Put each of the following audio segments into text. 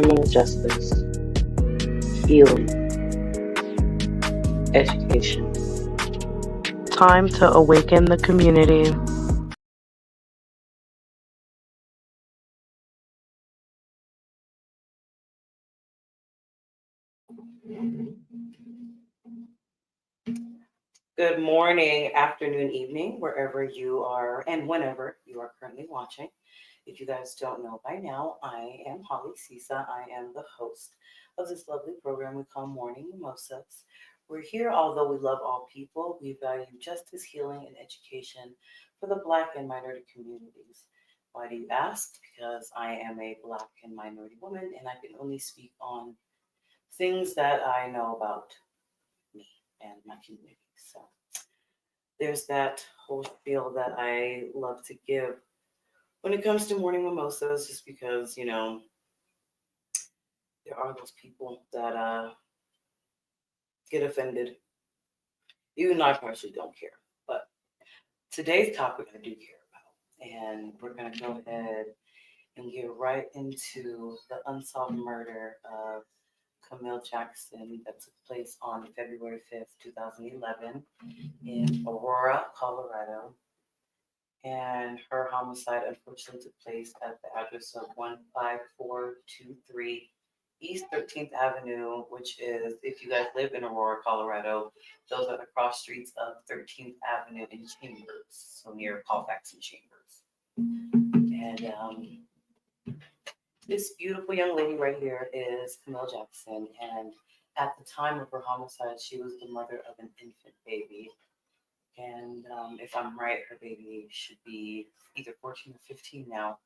criminal justice, healing, education. Time to awaken the community. Good morning, afternoon, evening, wherever you are and whenever you are currently watching. If you guys don't know by now, I am Holly Sisa. I am the host of this lovely program we call Morning Mimosas. We're here, although we love all people, we value justice, healing, and education for the Black and minority communities. Why do you ask? Because I am a Black and minority woman, and I can only speak on things that I know about me and my community. So there's that whole spiel that I love to give when it comes to morning mimosas, just because, there are those people that get offended, even though I partially don't care. But today's topic I do care about. And we're going to go ahead and get right into the unsolved murder of Camille Jackson that took place on February 5th, 2011 in Aurora, Colorado. And her homicide unfortunately took place at the address of 15423 East 13th Avenue, which is, if you guys live in Aurora, Colorado, those are the cross streets of 13th Avenue in Chambers, so near Colfax and Chambers. And this beautiful young lady right here is Camille Jackson, and at the time of her homicide, she was the mother of an infant baby. And if I'm right, her baby should be either 14 or 15 now.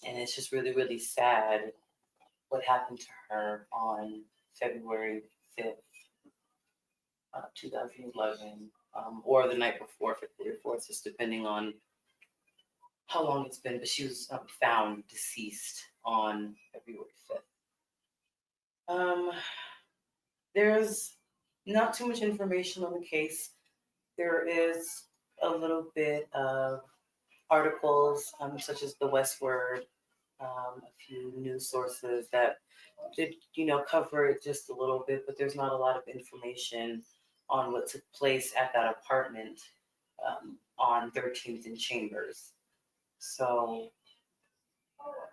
And it's just really, really sad what happened to her on February 5th, 2011, or the night before, February 4th, just depending on how long it's been. But she was found deceased on February 5th. There's not too much information on the case. There is a little bit of articles, such as the Westword, a few news sources that did, cover it just a little bit, but there's not a lot of information on what took place at that apartment on 13th and Chambers. So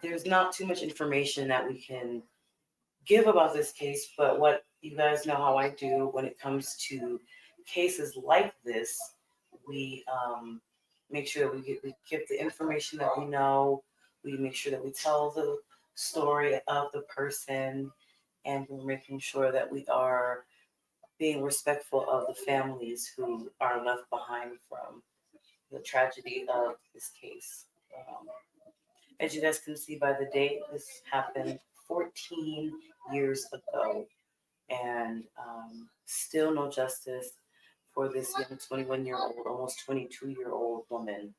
there's not too much information that we can give about this case, but what you guys know how I do when it comes to cases like this, we make sure that we give the information that we know. We make sure that we tell the story of the person, and we're making sure that we are being respectful of the families who are left behind from the tragedy of this case. As you guys can see by the date, this happened 14 years ago, and still no justice for this young 21-year-old, almost 22-year-old woman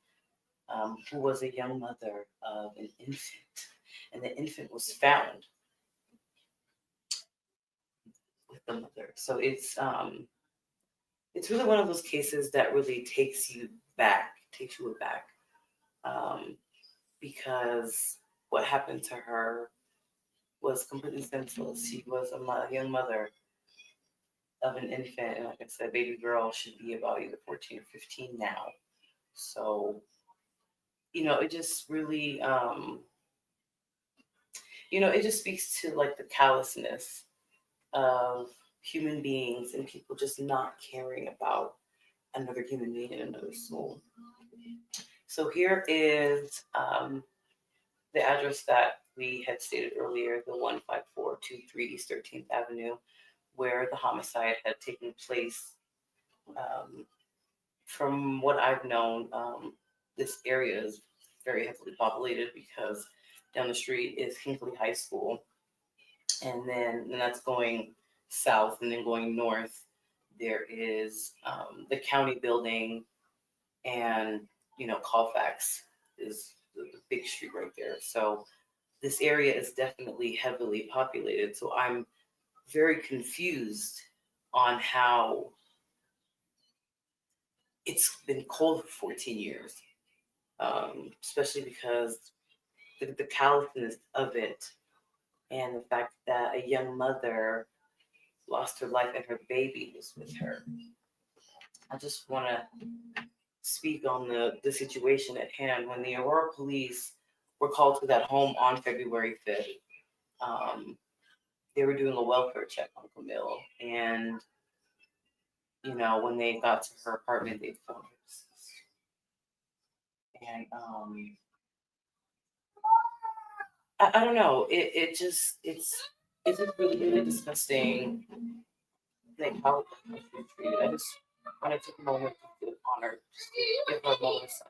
who was a young mother of an infant, and the infant was found with the mother. So it's really one of those cases that really takes you aback, because what happened to her was completely senseless. She was a young mother of an infant, and like I said, baby girl should be about either 14 or 15 now. So, it just really, it just speaks to like the callousness of human beings and people just not caring about another human being and another soul. So here is the address that we had stated earlier, the 15423 East 13th Avenue, where the homicide had taken place. From what I've known, this area is very heavily populated because down the street is Hinckley High School. And that's going south, and then going north, there is the county building, and, Colfax is the big street right there. So this area is definitely heavily populated. So I'm very confused on how it's been cold for 14 years, especially because the callousness of it, and the fact that a young mother lost her life and her baby was with her. I just want to speak on the situation at hand. When the Aurora police were called to that home on February 5th, um, they were doing a welfare check on Camille. And, when they got to her apartment, they found her deceased. And I don't know. It's just really, really disgusting, like how she was treated. I just want to take a moment to feel honored, just to give her a moment of silence.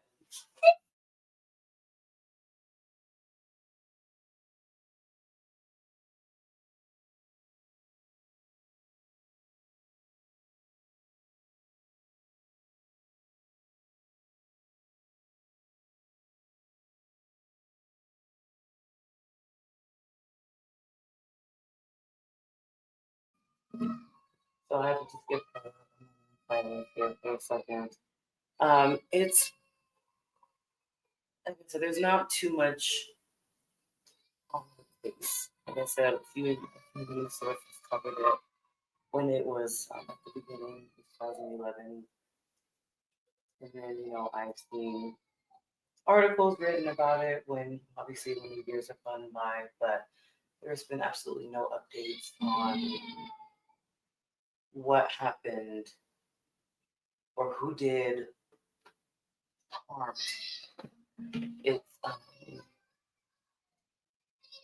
So I have to just give her a moment of silence here for a second. It's like I said, there's not too much on the case. Like I said, a few news sources covered it when it was at the beginning, 2011, and then I've seen articles written about it when the years have gone by, but there's been absolutely no updates on what happened or who did harm. It's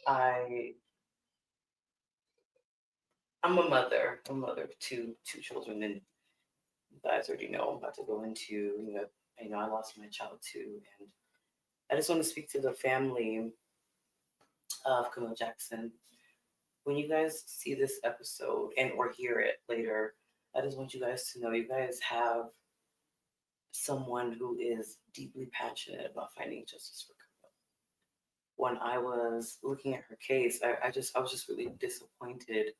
I I'm a mother. I'm a mother of two children, and you guys already know I'm about to go into I lost my child too, and I just want to speak to the family of Camille Jackson. When you guys see this episode and or hear it later, I just want you guys to know you guys have someone who is deeply passionate about finding justice for Camille. When I was looking at her case, I was just really disappointed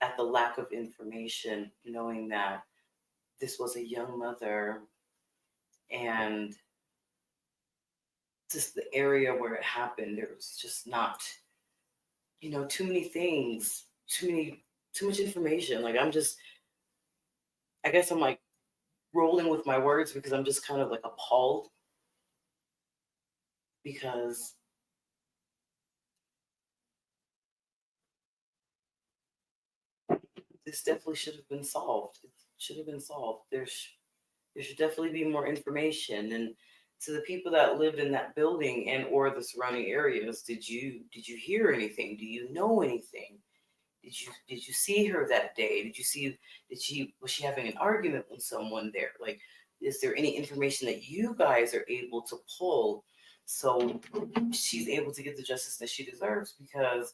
at the lack of information, knowing that this was a young mother and just the area where it happened, there was just not, too many things, too much information. Like I guess I'm like rolling with my words because I'm just kind of like appalled because this definitely should have been solved. It should have been solved. There should definitely be more information. And to the people that lived in that building and or the surrounding areas, did you hear anything? Do you know anything? Did you see her that day? Was she having an argument with someone there? Like, is there any information that you guys are able to pull so she's able to get the justice that she deserves? Because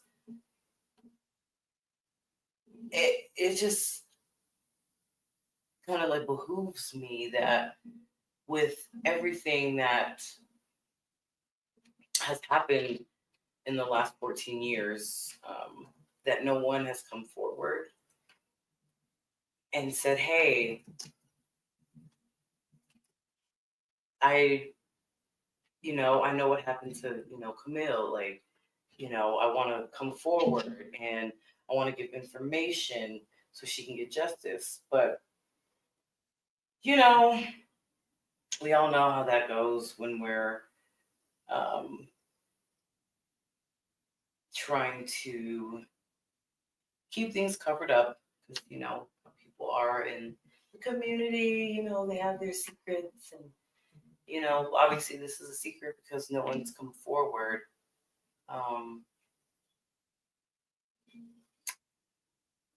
it just kind of like behooves me that with everything that has happened in the last 14 years, that no one has come forward and said, hey, I, I know what happened to, Camille. Like, I want to come forward and I want to give information so she can get justice. But, you know, we all know how that goes when we're um, trying to keep things covered up because, people are in the community, they have their secrets. And, obviously this is a secret because no one's come forward. Um,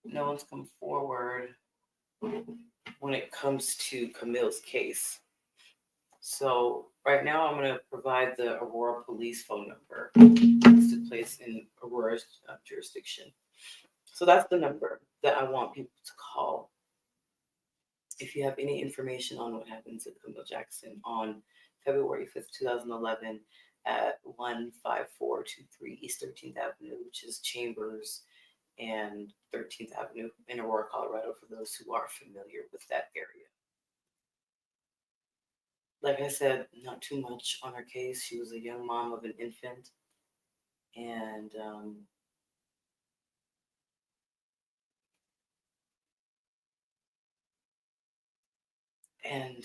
no one's come forward when it comes to Camille's case. So right now, I'm going to provide the Aurora Police phone number. It's the place in Aurora's jurisdiction. So that's the number that I want people to call if you have any information on what happened to Camille Jackson on February 5th, 2011 at 15423 East 13th Avenue, which is Chambers and 13th Avenue in Aurora, Colorado, for those who are familiar with that area. Like I said, not too much on her case. She was a young mom of an infant, and and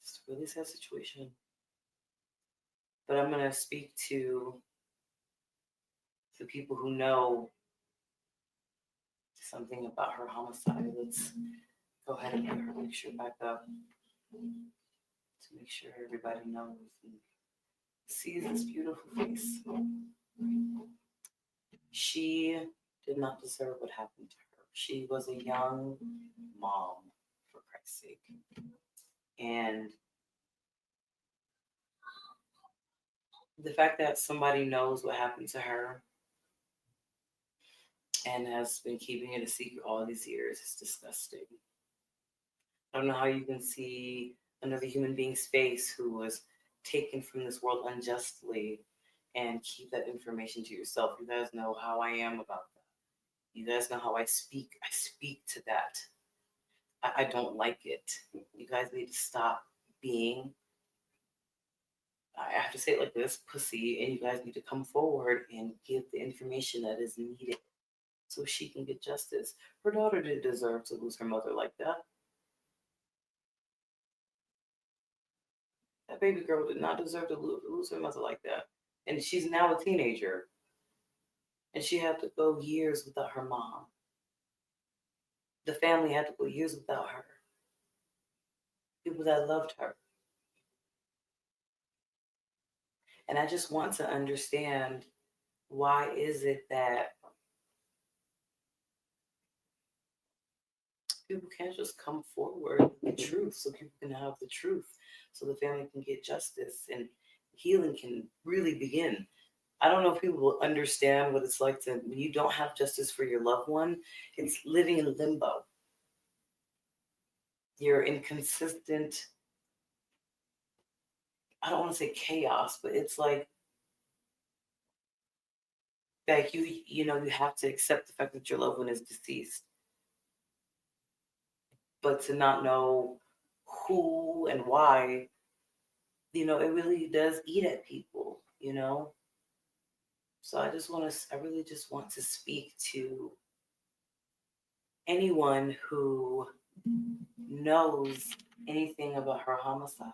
it's a really sad situation. But I'm gonna speak to the people who know something about her homicide. Let's go ahead and put her picture back up to make sure everybody knows and sees this beautiful face. She did not deserve what happened to her. She was a young mom, for Christ's sake. And the fact that somebody knows what happened to her and has been keeping it a secret all these years is disgusting. I don't know how you can see another human being's face who was taken from this world unjustly and keep that information to yourself. You guys know how I am about that. You guys know how I speak. I speak to that. I don't like it. You guys need to stop being, I have to say it like this, pussy, and you guys need to come forward and give the information that is needed so she can get justice. Her daughter didn't deserve to lose her mother like that. That baby girl did not deserve to lose her mother like that. And she's now a teenager. And she had to go years without her mom. The family had to go years without her. People that loved her. And I just want to understand, why is it that people can't just come forward with the truth so people can have the truth, so the family can get justice and healing can really begin? I don't know if people will understand what it's like to, when you don't have justice for your loved one, it's living in limbo. You're inconsistent. I don't want to say chaos, but it's like you have to accept the fact that your loved one is deceased, but to not know who and why, it really does eat at people. So I really just want to speak to anyone who knows anything about her homicide.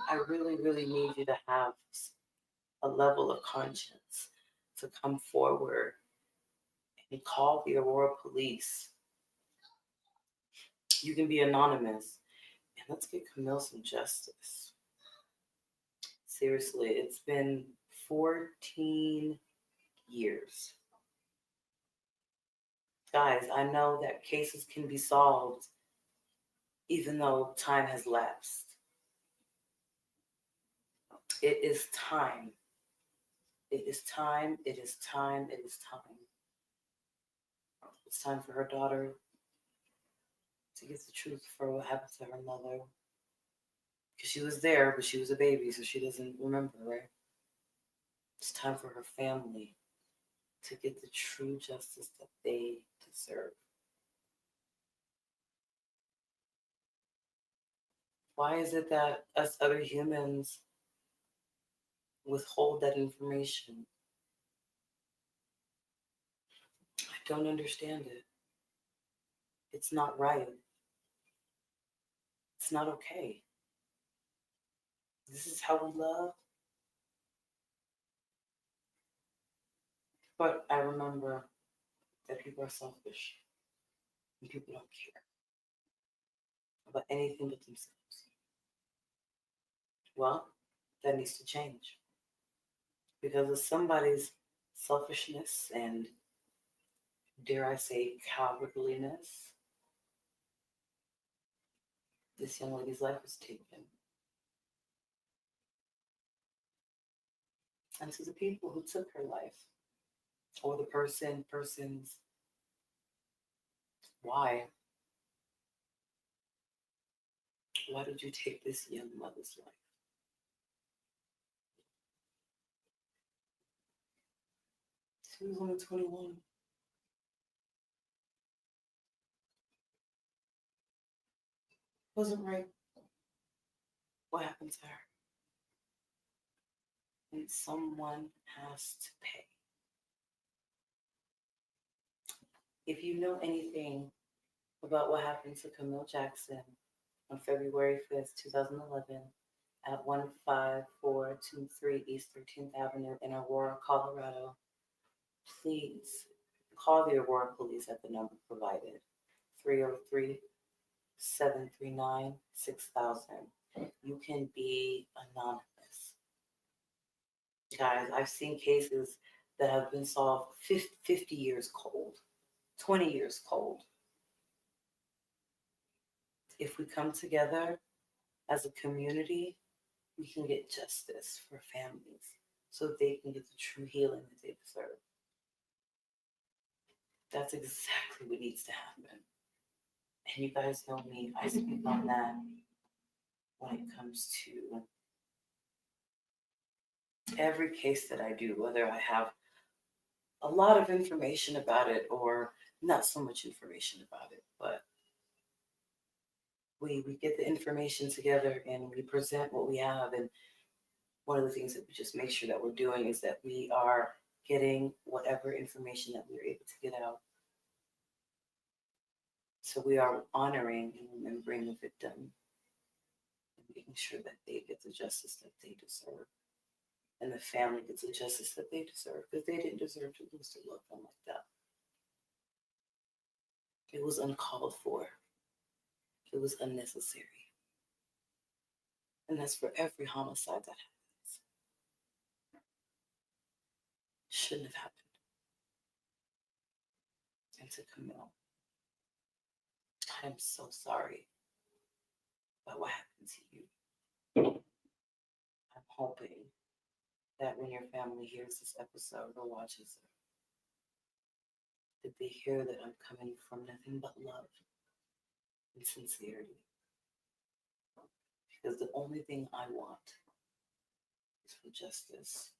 I really, really need you to have a level of conscience to come forward and call the Aurora Police. You can be anonymous, and let's get Camille some justice. Seriously, it's been 14 years. Guys, I know that cases can be solved even though time has lapsed. It is time. It is time. It is time. It is time. It's time for her daughter to get the truth for what happened to her mother. Because she was there, but she was a baby, so she doesn't remember, right? It's time for her family to get the true justice that they deserve. Why is it that us other humans withhold that information? I don't understand it. It's not right. It's not okay. This is how we love. But I remember that people are selfish and people don't care about anything but themselves. Well, that needs to change because of somebody's selfishness and, dare I say, cowardliness. This young lady's life was taken. And to the people who took her life, or the persons, why? Why did you take this young mother's life? She was only 21. Wasn't right. What happened to her? And someone has to pay. If you know anything about what happened to Camille Jackson on February 5th, 2011, at 15423 East 13th Avenue in Aurora, Colorado, please call the Aurora Police at the number provided, 303-739-6000. You can be anonymous. Guys, I've seen cases that have been solved 50 years cold, 20 years cold. If we come together as a community, we can get justice for families so they can get the true healing that they deserve. That's exactly what needs to happen. And you guys know me, I speak on that when it comes to every case that I do, whether I have a lot of information about it or not so much information about it, but we get the information together and we present what we have. And one of the things that we just make sure that we're doing is that we are getting whatever information that we're able to get out. So we are honoring and remembering the victim and making sure that they get the justice that they deserve. And the family gets the justice that they deserve, because they didn't deserve to lose their loved one like that. It was uncalled for. It was unnecessary. And that's for every homicide that happens. Shouldn't have happened. And to Camille, I am so sorry about what happened to you. I'm hoping that when your family hears this episode or watches it, that they hear that I'm coming from nothing but love and sincerity. Because the only thing I want is for justice,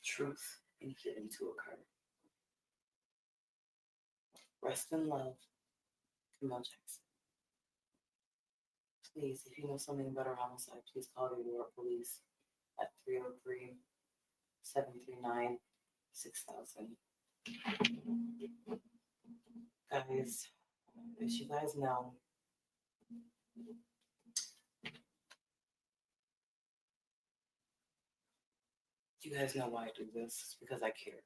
truth, and healing to occur. Rest in love, Camille Jackson. Please, if you know something about her homicide, please call the Aurora Police at 303-739-6000. Guys, as you guys know, you guys know why I do this. It's because I care.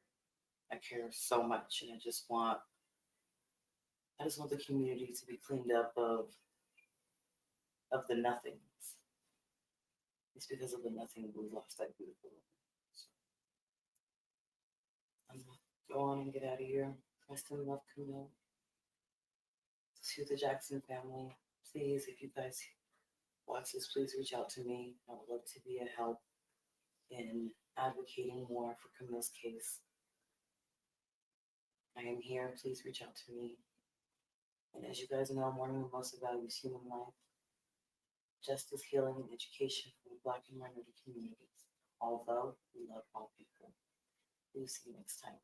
I care so much, and I just want the community to be cleaned up of the nothings. It's because of the nothing we lost that beautiful woman. So I'm gonna go on and get out of here. Rest in love, Camille. To the Jackson family, please, if you guys watch this, please reach out to me. I would love to be a help in advocating more for Camille's case. I am here. Please reach out to me. And as you guys know, Morning Mimosa values human life, justice, healing, and education for the Black and minority communities. Although we love all people. We'll see you next time.